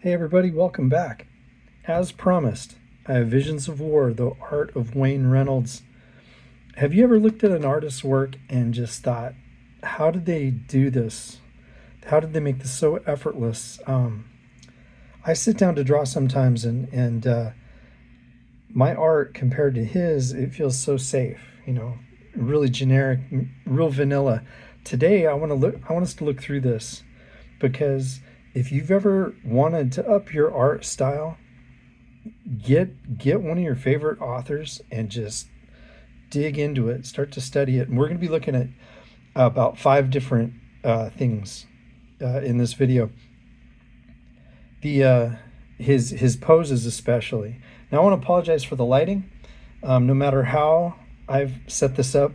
Hey everybody, welcome back. As promised, I have Visions of War, the Art of Wayne Reynolds. Have you ever looked at an artist's work and just thought, how did they do this? How did they make this so effortless? I sit down to draw sometimes, and my art compared to his, it feels so safe. Really generic, real vanilla. Today, I want us to look through this because if you've ever wanted to up your art style, get one of your favorite authors and just dig into it, start to study it. And we're going to be looking at about five different things in this video. The his poses especially. Now I want to apologize for the lighting. No matter how I've set this up,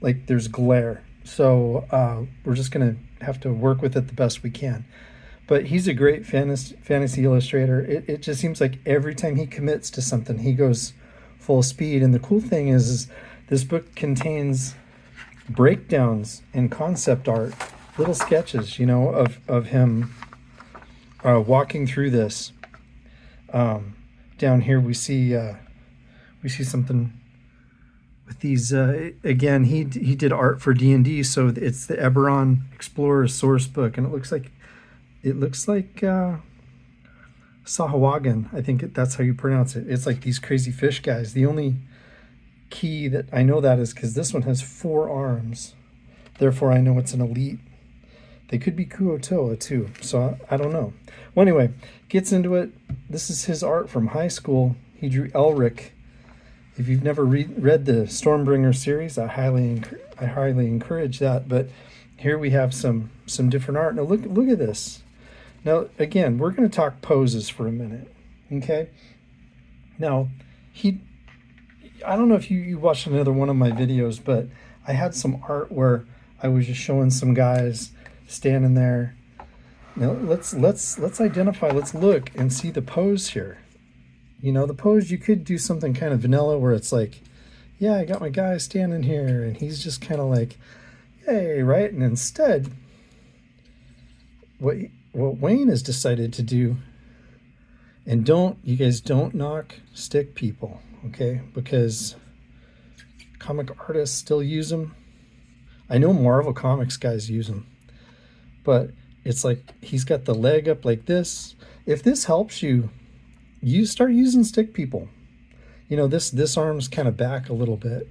like there's glare, so we're just going to have to work with it the best we can. But he's a great fantasy illustrator. It just seems like every time he commits to something, he goes full speed. And the cool thing is this book contains breakdowns and concept art, little sketches, of him walking through this. Down here we see something with these. Again, he did art for D&D, so it's the Eberron Explorer's source book, and it looks like Sahuagin. I think that's how you pronounce it. It's like these crazy fish guys. The only key that I know that is because this one has 4 arms. Therefore, I know it's an elite. They could be Kuo-toa too, so I don't know. Well, anyway, gets into it. This is his art from high school. He drew Elric. If you've never read the Stormbringer series, I highly encourage that. But here we have some different art. Now look at this. Now, again, we're going to talk poses for a minute, okay? Now, I don't know if you watched another one of my videos, but I had some art where I was just showing some guys standing there. Now, let's identify, let's look and see the pose here. The pose, you could do something kind of vanilla where it's like, yeah, I got my guy standing here, and he's just kind of like, hey, right? And instead, what Wayne has decided to do, and you guys don't knock stick people, okay? Because comic artists still use them. I know Marvel Comics guys use them, but it's like he's got the leg up like this. If this helps you, you start using stick people. This arm's kind of back a little bit.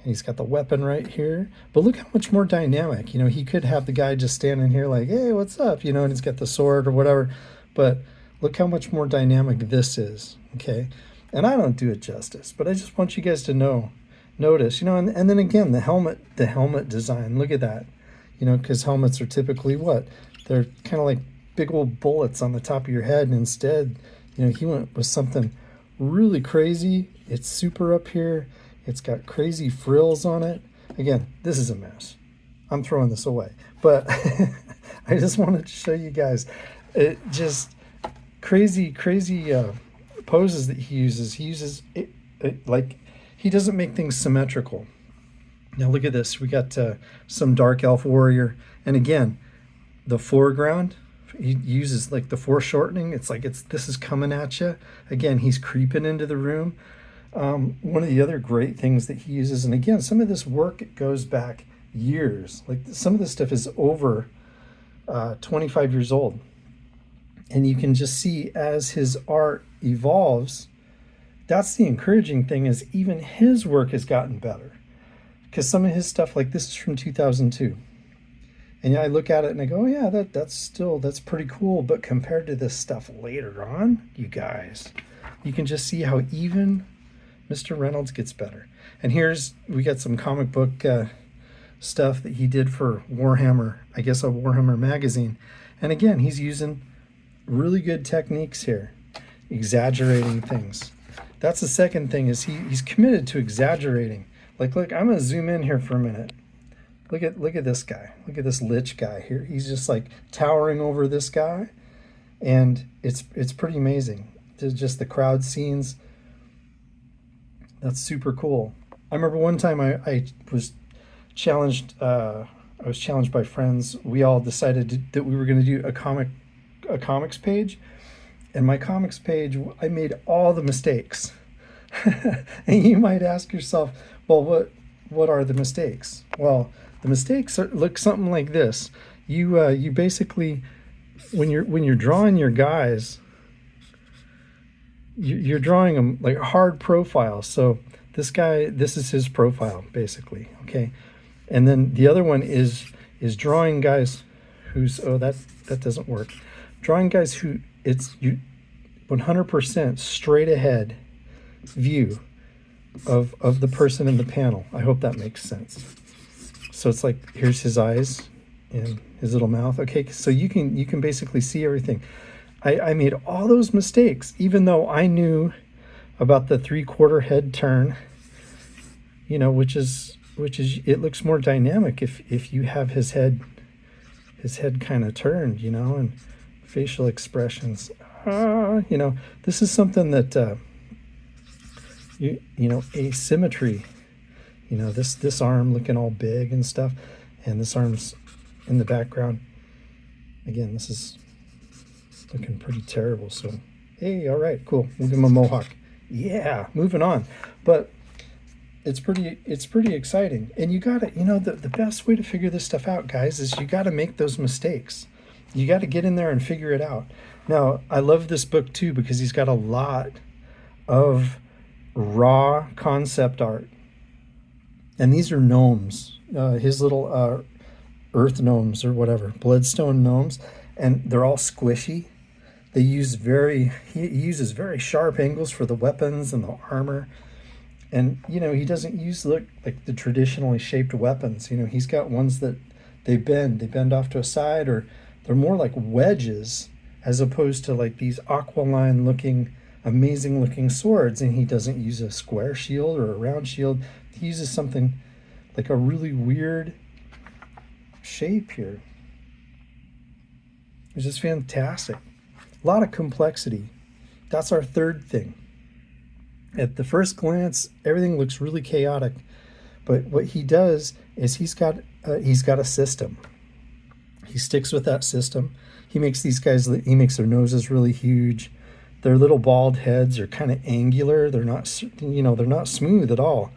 And he's got the weapon right here. But look how much more dynamic. He could have the guy just standing here like, hey, what's up? And he's got the sword or whatever. But look how much more dynamic this is, okay? And I don't do it justice, but I just want you guys to notice, and then again, the helmet design. Look at that, because helmets are typically what? They're kind of like big old bullets on the top of your head. And instead, he went with something really crazy. It's super up here. It's got crazy frills on it. Again, this is a mess. I'm throwing this away. But I just wanted to show you guys just crazy poses that he uses. He uses it like he doesn't make things symmetrical. Now look at this. We got some dark elf warrior. And again, the foreground, he uses like the foreshortening. It's like this is coming at you. Again, he's creeping into the room. One of the other great things that he uses, and again, some of this work goes back years. Like some of this stuff is over 25 years old. And you can just see as his art evolves, that's the encouraging thing, is even his work has gotten better. Because some of his stuff, like this is from 2002. And I look at it and I go, oh, yeah, that's pretty cool. But compared to this stuff later on, you guys, you can just see how even Mr. Reynolds gets better. And we got some comic book stuff that he did for Warhammer, I guess a Warhammer magazine. And again, he's using really good techniques here, exaggerating things. That's the second thing, is he's committed to exaggerating. Like, look, I'm gonna zoom in here for a minute. Look at this guy. Look at this lich guy here. He's just like towering over this guy, and it's pretty amazing. Just the crowd scenes. That's super cool. I remember one time I was challenged. I was challenged by friends. We all decided that we were going to do a comics page, and my comics page, I made all the mistakes. And you might ask yourself, well, what are the mistakes? Well, the mistakes look something like this. You basically, when you're drawing your guys, you're drawing them like hard profiles. So this guy, this is his profile basically. Okay, and then the other one is drawing guys who's, oh, that doesn't work. Drawing guys who it's you 100% straight ahead view of the person in the panel. I hope that makes sense. So it's like, here's his eyes and his little mouth. Okay, so you can basically see everything. I made all those mistakes, even though I knew about the 3/4 head turn, which is it looks more dynamic if you have his head kind of turned, and facial expressions. This is something that asymmetry. This arm looking all big and stuff, and this arm's in the background. Again, this is looking pretty terrible. So, hey, all right, cool. We'll give him a mohawk. Yeah, moving on. But it's pretty exciting. And you gotta, the best way to figure this stuff out, guys, is you gotta make those mistakes. You gotta get in there and figure it out. Now, I love this book too because he's got a lot of raw concept art. And these are gnomes, his little earth gnomes or whatever, bloodstone gnomes, and they're all squishy. He uses very sharp angles for the weapons and the armor. And, he doesn't use like the traditionally shaped weapons. He's got ones that they bend off to a side, or they're more like wedges as opposed to like these aquiline looking, amazing looking swords. And he doesn't use a square shield or a round shield. He uses something like a really weird shape here. It's just fantastic. A lot of complexity. That's our third thing. At the first glance, everything looks really chaotic, but what he does is he's got a system. He sticks with that system. He makes these guys. He makes their noses really huge. Their little bald heads are kind of angular. They're not, they're not smooth at all.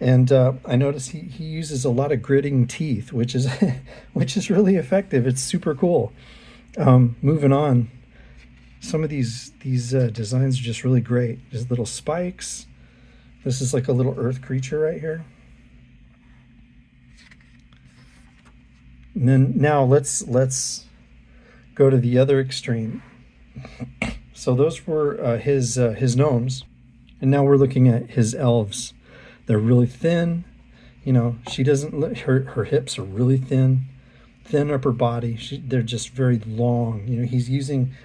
And I notice he uses a lot of gritting teeth, which is which is really effective. It's super cool. Moving on. Some of these designs are just really great. There's little spikes. This is like a little earth creature right here. And then now let's go to the other extreme. So those were his gnomes, and now we're looking at his elves. They're really thin. She doesn't. Her hips are really thin upper body. They're just very long. He's using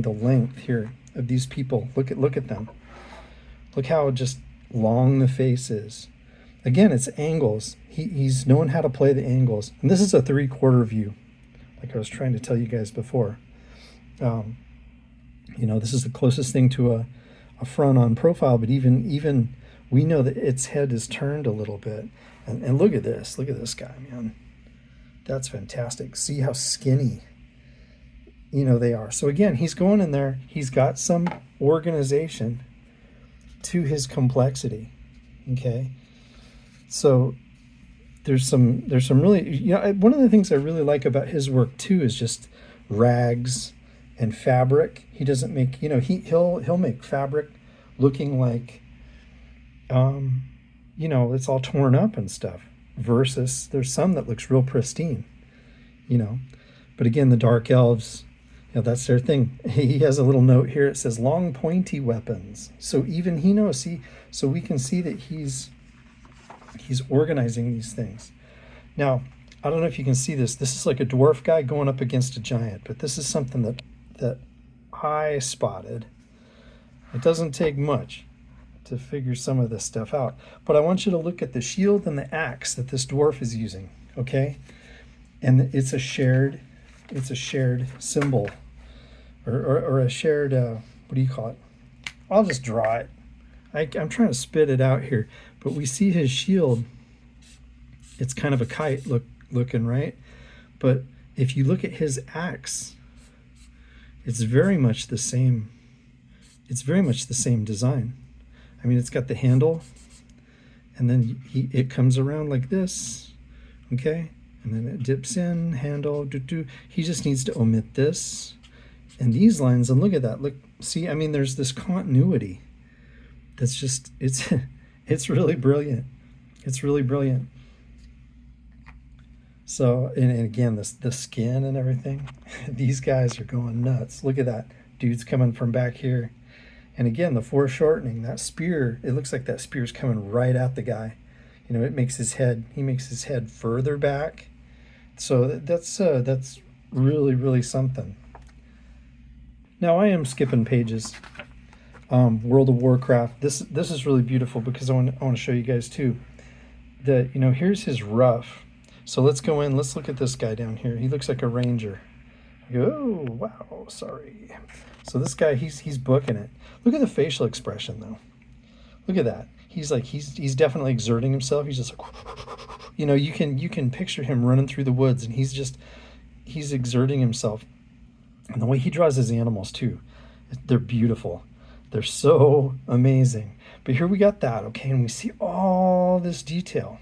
the length here of these people. Look at them. Look how just long the face is. Again, it's angles. He's known how to play the angles. And this is a 3/4 view, like I was trying to tell you guys before. This is the closest thing to a front on profile, but even we know that its head is turned a little bit. And look at this. Look at this guy, man. That's fantastic. See how skinny they are. So again, he's going in there. He's got some organization to his complexity. Okay. So there's some really, one of the things I really like about his work too is just rags and fabric. He doesn't make, he'll make fabric looking like, it's all torn up and stuff, versus there's some that looks real pristine, but again, the dark elves, that's their thing. He has a little note here. It says long pointy weapons. So even he knows, so we can see that he's organizing these things. Now, I don't know if you can see this. This is like a dwarf guy going up against a giant, but this is something that I spotted. It doesn't take much to figure some of this stuff out, but I want you to look at the shield and the axe that this dwarf is using, okay? And it's a shared symbol, or a shared, what do you call it? I'll just draw it. I'm trying to spit it out here, but we see his shield. It's kind of a kite looking, right? But if you look at his axe, It's very much the same. It's very much the same design. I mean, it's got the handle, and then it comes around like this, okay? And then it dips in, handle, He just needs to omit this and these lines, and look at that. Look, see, I mean, there's this continuity that's just, it's really brilliant. It's really brilliant. So, and again, the skin and everything, these guys are going nuts. Look at that. Dude's coming from back here. And again, the foreshortening, that spear, it looks like that spear's coming right at the guy. You know, he makes his head further back. So that's really, really something. Now I am skipping pages. World of Warcraft. This is really beautiful because I want to show you guys too. That, you know, here's his rough. So let's go in. Let's look at this guy down here. He looks like a ranger. Oh wow, sorry. So this guy, he's booking it. Look at the facial expression though. Look at that. He's like he's definitely exerting himself. He's just like, you know, you can picture him running through the woods, and he's exerting himself. And the way he draws his animals too, they're beautiful. They're so amazing. But here we got that, okay, and we see all this detail.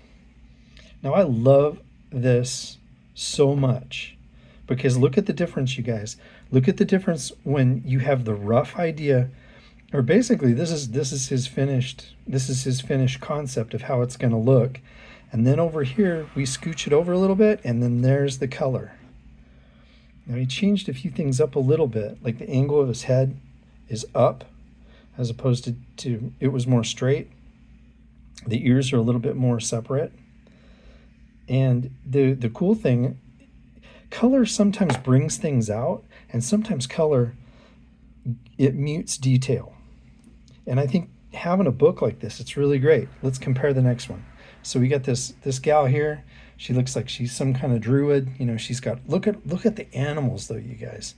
Now I love this so much because look at the difference, you guys. Look at the difference when you have the rough idea, or basically this is his finished concept of how it's going to look. And then over here we scooch it over a little bit, and then there's the color. Now he changed a few things up a little bit, like the angle of his head is up as opposed to it was more straight. The ears are a little bit more separate. And the cool thing, color sometimes brings things out, and sometimes color, it mutes detail. And I think having a book like this, it's really great. Let's compare the next one. So we got this gal here. She looks like she's some kind of druid. You know, she's got, look at the animals though, you guys.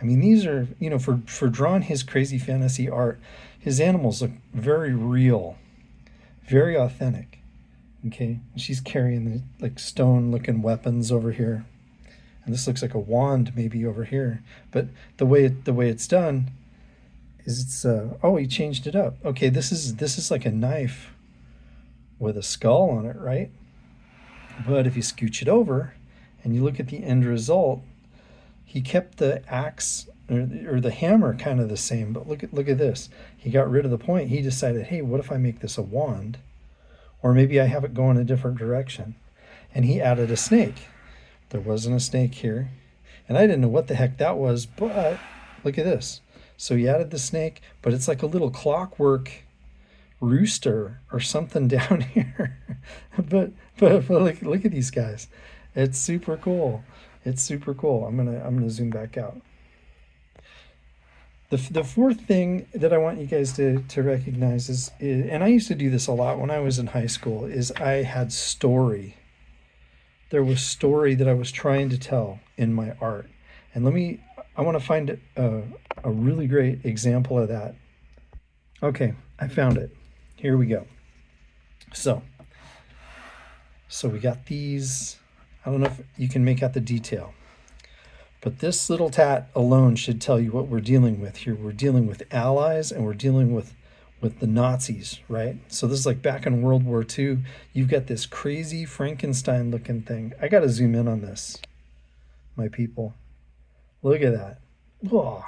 I mean, these are, you know, for drawing his crazy fantasy art, his animals look very real, very authentic. Okay, she's carrying the like stone looking weapons over here. And this looks like a wand maybe over here. But the way it's done is it's oh, he changed it up. Okay, this is like a knife with a skull on it, right? But if you scooch it over and you look at the end result, he kept the axe or the hammer kind of the same, but look at this. He got rid of the point. He decided, hey, what if I make this a wand? Or maybe I have it go in a different direction. And he added a snake. There wasn't a snake here. And I didn't know what the heck that was, but look at this. So he added the snake, but it's like a little clockwork rooster or something down here. but look at these guys. It's super cool. It's super cool. I'm gonna zoom back out. The fourth thing that I want you guys to recognize is, and I used to do this a lot when I was in high school, is I had story. There was story that I was trying to tell in my art. And I want to find a really great example of that. Okay, I found it. Here we go. So we got these. I don't know if you can make out the detail. But this little tat alone should tell you what we're dealing with here. We're dealing with allies, and we're dealing with the Nazis, right? So this is like back in World War II. You've got this crazy Frankenstein looking thing. I got to zoom in on this, my people. Look at that. Whoa,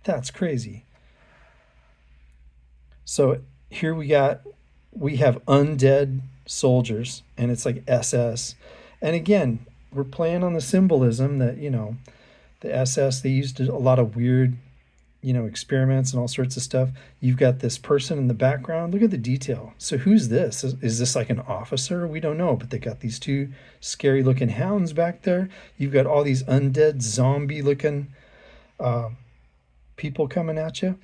that's crazy. So here we have undead soldiers, and it's like SS. And again, we're playing on the symbolism that, you know, the SS, they used a lot of weird, you know, experiments and all sorts of stuff. You've got this person in the background. Look at the detail. So who's this? Is this like an officer? We don't know, but they got these two scary looking hounds back there. You've got all these undead zombie looking people coming at you.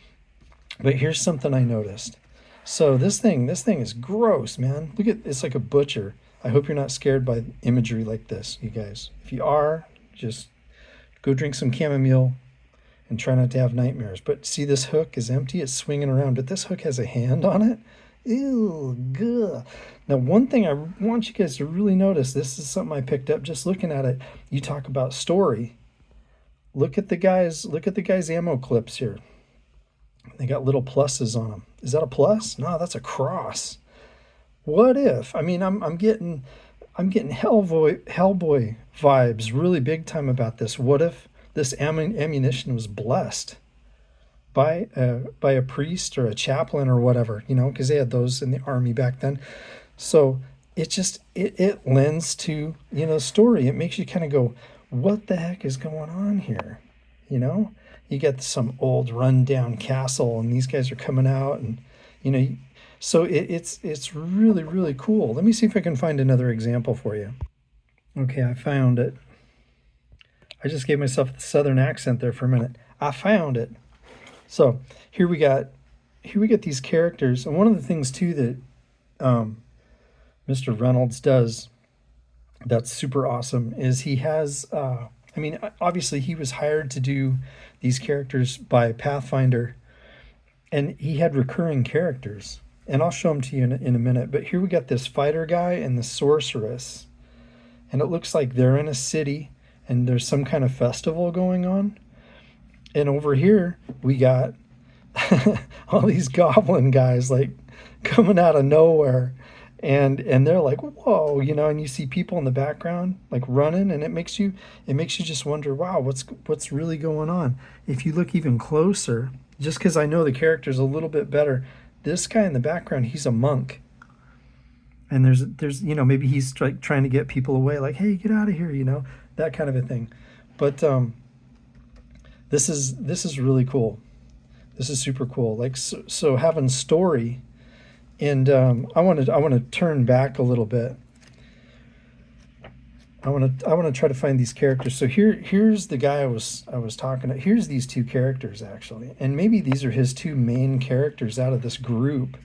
But here's something I noticed. So this thing is gross, man. Look at, it's like a butcher. I hope you're not scared by imagery like this, you guys. If you are, just go drink some chamomile and try not to have nightmares. But see, this hook is empty. It's swinging around, but this hook has a hand on it. Ew, good. Now, one thing I want you guys to really notice, this is something I picked up just looking at it. You talk about story. Look at the guy's ammo clips here. They got little pluses on them. Is that a plus? No, that's a cross. What if? I mean, I'm getting Hellboy vibes really big time about this. What if this ammunition was blessed by a priest or a chaplain or whatever, you know, because they had those in the army back then. So it lends to, you know, story. It makes you kind of go, what the heck is going on here? You know, you get some old rundown castle, and these guys are coming out, and you know, so it's really really cool. Let me see if I can find another example for you. Okay, I found it. I just gave myself the southern accent there for a minute. I found it. So here we get these characters, and one of the things too that Mr. Reynolds does that's super awesome is he has. I mean, obviously he was hired to do these characters by Pathfinder, and he had recurring characters. And I'll show them to you in a minute. But here we got this fighter guy and the sorceress, and it looks like they're in a city and there's some kind of festival going on. And over here we got all these goblin guys like coming out of nowhere, and they're like, whoa, you know, and you see people in the background like running, and it makes you just wonder, wow, what's really going on. If you look even closer, just because I know the characters a little bit better, this guy in the background, he's a monk, and there's you know, maybe he's trying to get people away, like, hey, get out of here, you know, that kind of a thing. But this is really cool. This is super cool. Like, so having story, and I want to turn back a little bit. I want to try to find these characters. So here's the guy I was talking to. Here's these two characters actually, and maybe these are his two main characters out of this group.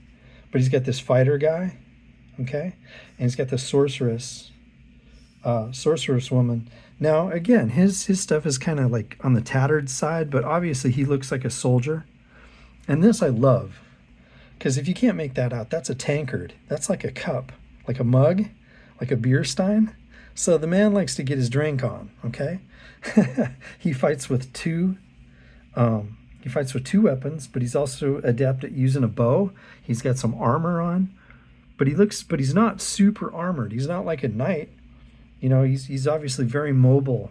But he's got this fighter guy, okay, and he's got the sorceress woman. Now again, his stuff is kind of like on the tattered side, but obviously he looks like a soldier. And this I love, because if you can't make that out, that's a tankard. That's like a cup, like a mug, like a beer stein. So the man likes to get his drink on, okay? He fights with two weapons, but he's also adept at using a bow. He's got some armor on, but he's not super armored. He's not like a knight. You know, he's obviously very mobile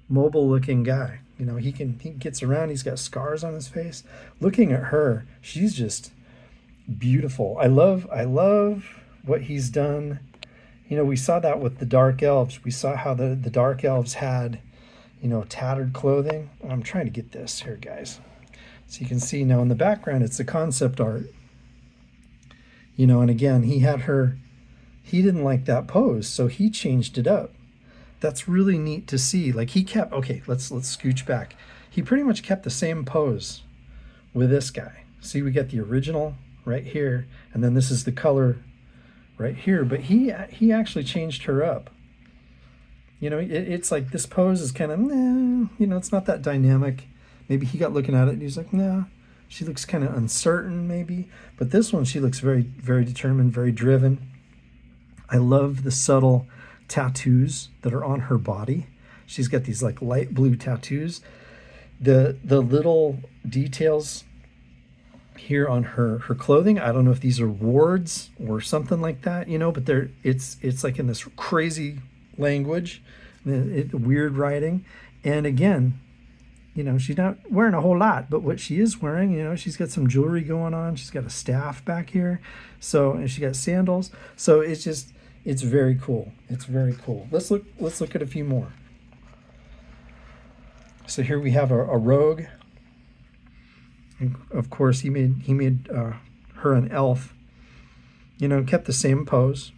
looking guy. You know, he gets around. He's got scars on his face. Looking at her, she's just beautiful. I love what he's done. You know, we saw that with the Dark Elves. We saw how the Dark Elves had, you know, tattered clothing. I'm trying to get this here, guys. So you can see now in the background, it's the concept art. You know, and again, he didn't like that pose, so he changed it up. That's really neat to see. Like okay, let's scooch back. He pretty much kept the same pose with this guy. See, we got the original right here, and then this is the color right here, but he actually changed her up. You know, it's like this pose is kind of, you know, it's not that dynamic. Maybe he got looking at it and he's like, nah, she looks kind of uncertain maybe, but this one, she looks very, very determined, very driven. I love the subtle tattoos that are on her body. She's got these like light blue tattoos. The little details here on her clothing, I don't know if these are wards or something like that, you know, but it's like in this crazy language, weird writing. And again, you know, she's not wearing a whole lot, but what she is wearing, you know, she's got some jewelry going on. She's got a staff back here. So, and she got sandals. So it's very cool. It's very cool. Let's look at a few more. So here we have a rogue. And of course, he made her an elf. You know, kept the same pose.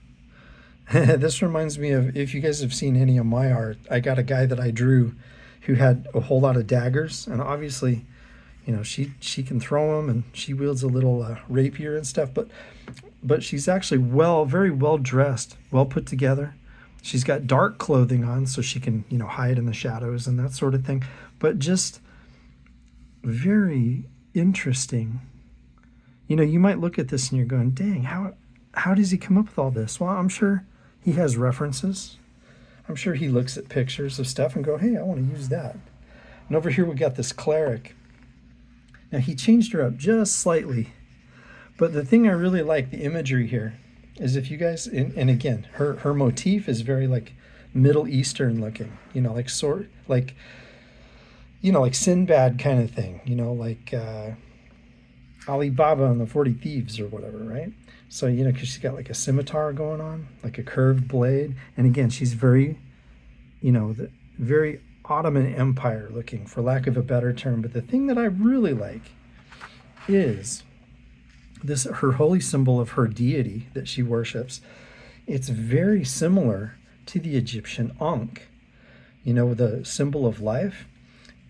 This reminds me of, if you guys have seen any of my art, I got a guy that I drew who had a whole lot of daggers, and obviously, you know, she can throw them, and she wields a little rapier and stuff, but she's actually very well dressed, well put together. She's got dark clothing on so she can, you know, hide in the shadows and that sort of thing, but just very interesting. You know, you might look at this and you're going, dang, how does he come up with all this? Well, I'm sure he has references. I'm sure he looks at pictures of stuff and go, hey, I want to use that. And over here we got this cleric. Now he changed her up just slightly. But the thing I really like, the imagery here, is if you guys, and again, her motif is very like Middle Eastern looking, like like Sinbad kind of thing, like Alibaba and the 40 Thieves or whatever, right? So, because she's got like a scimitar going on, like a curved blade. And again, she's very, very Ottoman Empire looking, for lack of a better term. But the thing that I really like is this, her holy symbol of her deity that she worships. It's very similar to the Egyptian Ankh, the symbol of life.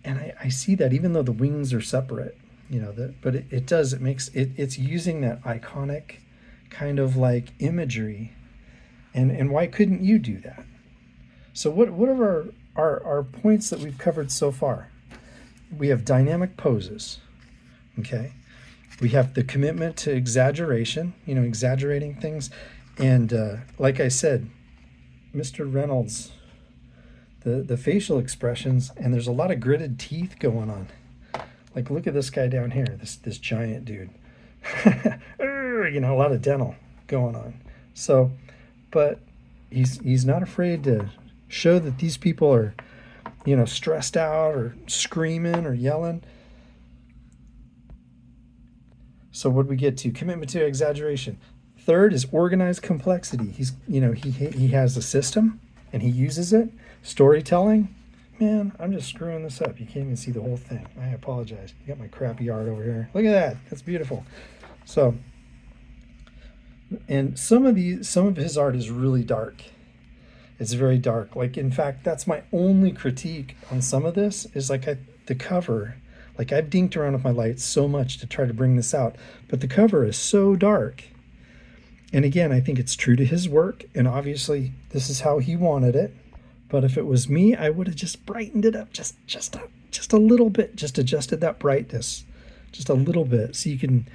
And I see that even though the wings are separate, but it's using that iconic kind of like imagery. And why couldn't you do that? So what are our points that we've covered so far? We have dynamic poses, okay? We have the commitment to exaggeration, exaggerating things. And like I said, Mr. Reynolds, the facial expressions, and there's a lot of gritted teeth going on. Like, look at this guy down here, this giant dude. A lot of dental going on. So, but he's not afraid to show that these people are, stressed out or screaming or yelling. So what we get to? Commitment to exaggeration. Third is organized complexity. He has a system and he uses it. Storytelling. Man, I'm just screwing this up. You can't even see the whole thing. I apologize. You got my crappy art over here. Look at that. That's beautiful. So, and some of his art is really dark. It's very dark. Like, in fact, that's my only critique on some of this is like the cover. Like, I've dinked around with my lights so much to try to bring this out, but the cover is so dark. And again, I think it's true to his work, and obviously this is how he wanted it. But if it was me, I would have just brightened it up just a little bit, just adjusted that brightness just a little bit so you can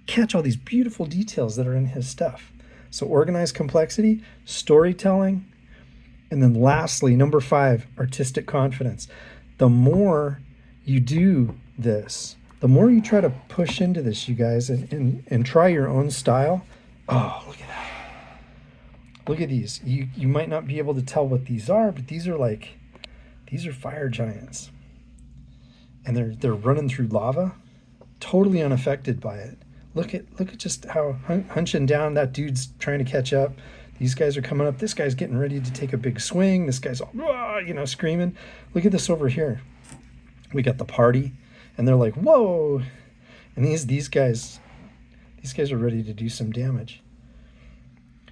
catch all these beautiful details that are in his stuff. So organized complexity, storytelling, and then lastly, number 5, artistic confidence. The more you do this, the more you try to push into this, you guys, and try your own style. Oh, look at that. Look at these. You might not be able to tell what these are, but these are fire giants. And they're running through lava, totally unaffected by it. Look at just how hunching down that dude's trying to catch up. These guys are coming up. This guy's getting ready to take a big swing. This guy's all, screaming. Look at this over here. We got the party, and they're like, whoa. And these guys are ready to do some damage.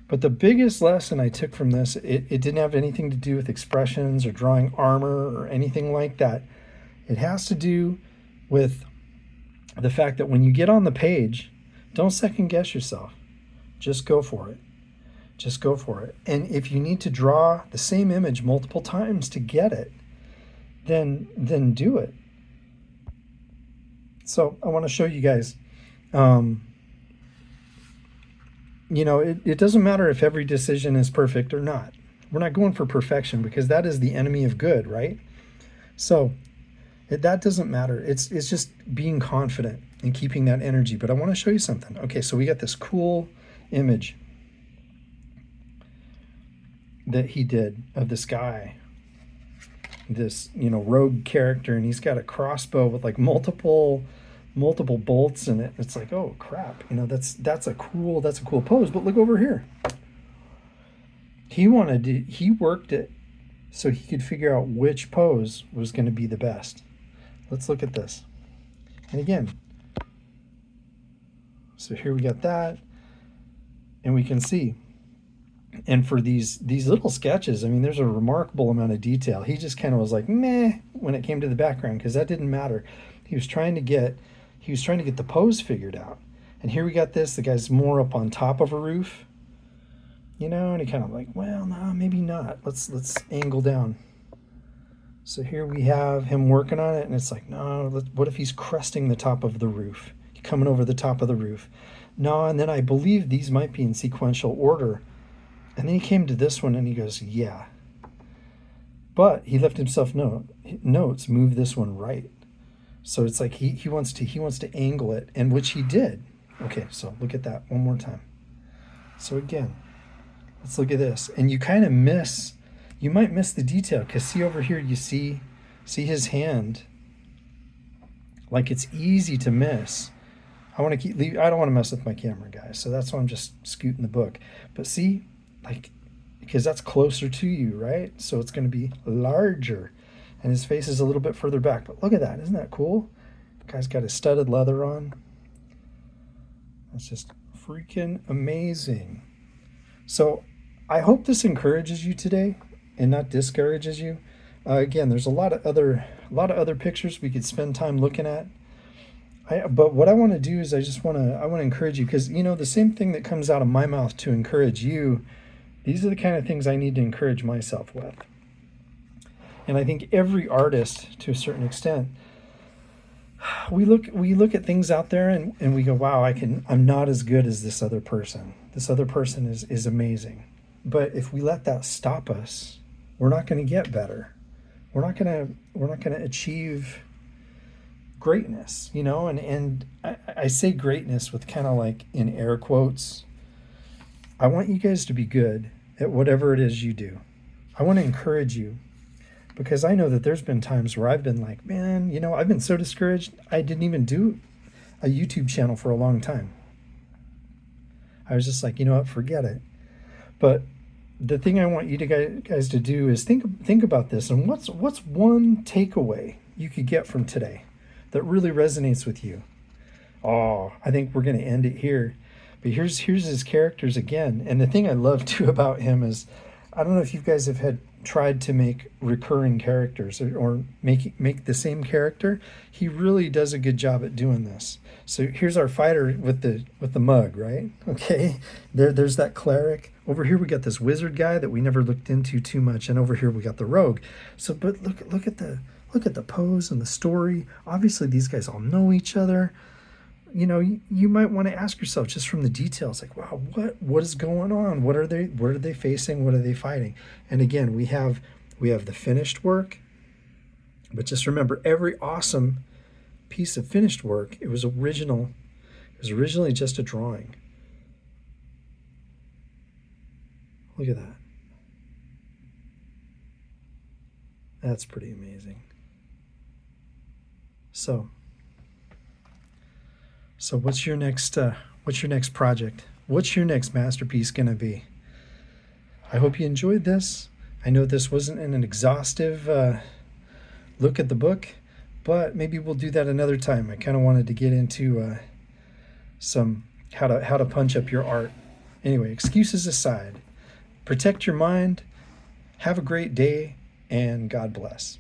But the biggest lesson I took from this, it didn't have anything to do with expressions or drawing armor or anything like that. It has to do with the fact that when you get on the page, don't second guess yourself. Just go for it. Just go for it. And if you need to draw the same image multiple times to get it, then do it. So I want to show you guys, it doesn't matter if every decision is perfect or not. We're not going for perfection because that is the enemy of good, right? So that doesn't matter. It's just being confident and keeping that energy. But I want to show you something. Okay, so we got this cool image that he did of this guy, this rogue character, and he's got a crossbow with like multiple bolts in it. It's like, oh crap, that's a cool pose. But look over here. He worked it so he could figure out which pose was going to be the best. Let's look at this. And again, so here we got that, and we can see. And for these little sketches, I mean, there's a remarkable amount of detail. He just kind of was like, meh, when it came to the background, because that didn't matter. He was trying to get the pose figured out. And here we got this. The guy's more up on top of a roof, and he kind of like, well, no, maybe not. Let's angle down. So here we have him working on it, and it's like, no, what if he's cresting the top of the roof, coming over the top of the roof? No, and then I believe these might be in sequential order. And then he came to this one and he goes, yeah, But he left himself notes, move this one right. So it's like he wants to angle it, and which he did. Okay, so look at that one more time. So again, let's look at this. And you kind of you might miss the detail, because see over here, you see his hand. Like, it's easy to miss. I don't want to mess with my camera, guys. So that's why I'm just scooting the book. But see, like, because that's closer to you, right? So it's going to be larger. And his face is a little bit further back. But look at that. Isn't that cool? The guy's got his studded leather on. That's just freaking amazing. So I hope this encourages you today and not discourages you. Again, there's a lot of other pictures we could spend time looking at. But what I want to do is I want to encourage you, because the same thing that comes out of my mouth to encourage you, these are the kind of things I need to encourage myself with. And I think every artist, to a certain extent, we look at things out there and we go, wow, I'm not as good as this other person. This other person is amazing. But if we let that stop us, we're not going to get better. We're not going to achieve greatness, and I say greatness with kind of like in air quotes. I want you guys to be good at whatever it is you do. I want to encourage you, because I know that there's been times where I've been like, man, I've been so discouraged. I didn't even do a YouTube channel for a long time. I was just like, what, forget it. But the thing I want you guys to do is think about this, and what's one takeaway you could get from today that really resonates with you. Oh, I think we're going to end it here. But here's his characters again. And the thing I love too about him is, I don't know if you guys have tried to make recurring characters or make the same character. He really does a good job at doing this. So here's our fighter with the mug, right? Okay, there's that cleric. Over here we got this wizard guy that we never looked into too much, and over here we got the rogue. So, but look at the pose and the story. Obviously, these guys all know each other. You might want to ask yourself, just from the details, like, wow, what is going on? What are they facing? What are they fighting? And again, we have the finished work, but just remember, every awesome piece of finished work, it was originally just a drawing. Look at that. That's pretty amazing. So what's your next project? What's your next masterpiece going to be? I hope you enjoyed this. I know this wasn't an exhaustive look at the book, but maybe we'll do that another time. I kind of wanted to get into some how to punch up your art. Anyway, excuses aside, protect your mind, have a great day, and God bless.